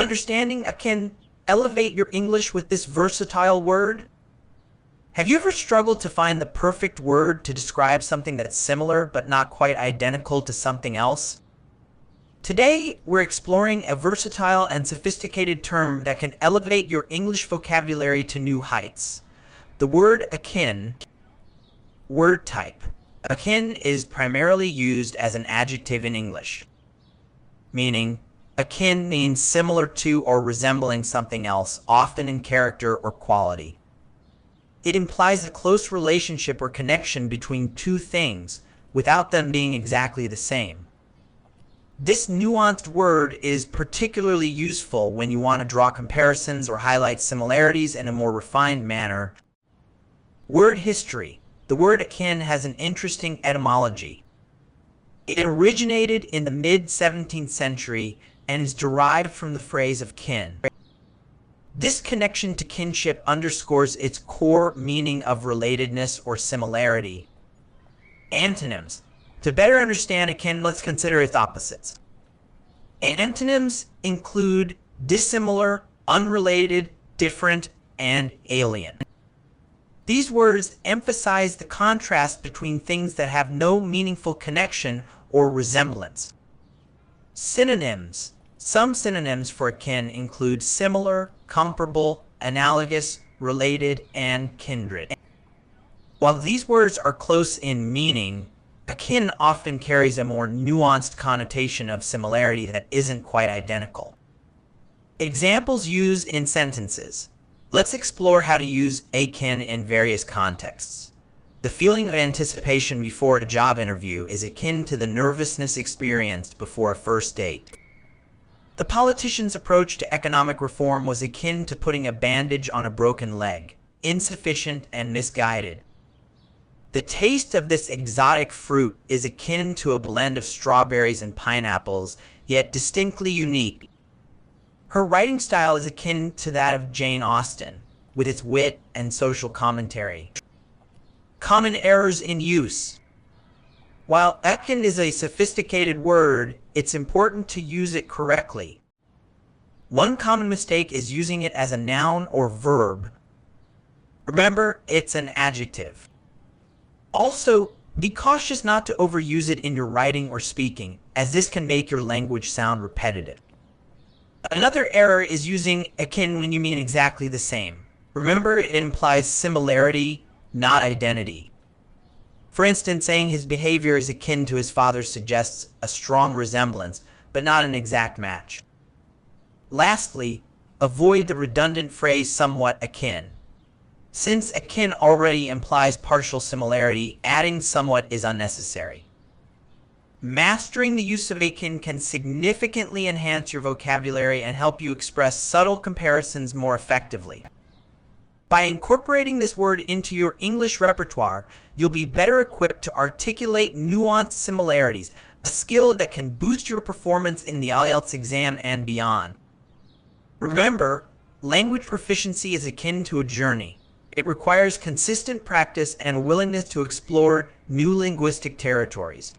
understanding Akin elevate your English with this versatile word? Have you ever struggled to find the perfect word to describe something that's similar but not quite identical to something else? Today, we're exploring a versatile and sophisticated term that can elevate your English vocabulary to new heights. The word akin. Word type. Akin is primarily used as an adjective in English, meaning akin means similar to or resembling something else, often in character or quality. It implies a close relationship or connection between two things without them being exactly the same. This nuanced word is particularly useful when you want to draw comparisons or highlight similarities in a more refined manner. Word history. The word akin has an interesting etymology. It originated in the mid-17th century and is derived from the phrase of kin. This connection to kinship underscores its core meaning of relatedness or similarity. Antonyms. To better understand akin, let's consider its opposites. Antonyms include dissimilar, unrelated, different, and alien. These words emphasize the contrast between things that have no meaningful connection or resemblance. Synonyms. Some synonyms for akin include similar, comparable, analogous, related, and kindred. While these words are close in meaning, akin often carries a more nuanced connotation of similarity that isn't quite identical. Examples used in sentences. Let's explore how to use akin in various contexts. The feeling of anticipation before a job interview is akin to the nervousness experienced before a first date. The politician's approach to economic reform was akin to putting a bandage on a broken leg, insufficient and misguided. The taste of this exotic fruit is akin to a blend of strawberries and pineapples, yet distinctly unique. Her writing style is akin to that of Jane Austen, with its wit and social commentary. Common errors in use. While akin is a sophisticated word, it's important to use it correctly. One common mistake is using it as a noun or verb. Remember, it's an adjective. Also, be cautious not to overuse it in your writing or speaking, as this can make your language sound repetitive. Another error is using akin when you mean exactly the same. Remember, it implies similarity, not identity. For instance, saying his behavior is akin to his father's suggests a strong resemblance, but not an exact match. Lastly, avoid the redundant phrase somewhat akin. Since akin already implies partial similarity, adding somewhat is unnecessary. Mastering the use of akin can significantly enhance your vocabulary and help you express subtle comparisons more effectively. By incorporating this word into your English repertoire, you'll be better equipped to articulate nuanced similarities, a skill that can boost your performance in the IELTS exam and beyond. Remember, language proficiency is akin to a journey. It requires consistent practice and a willingness to explore new linguistic territories.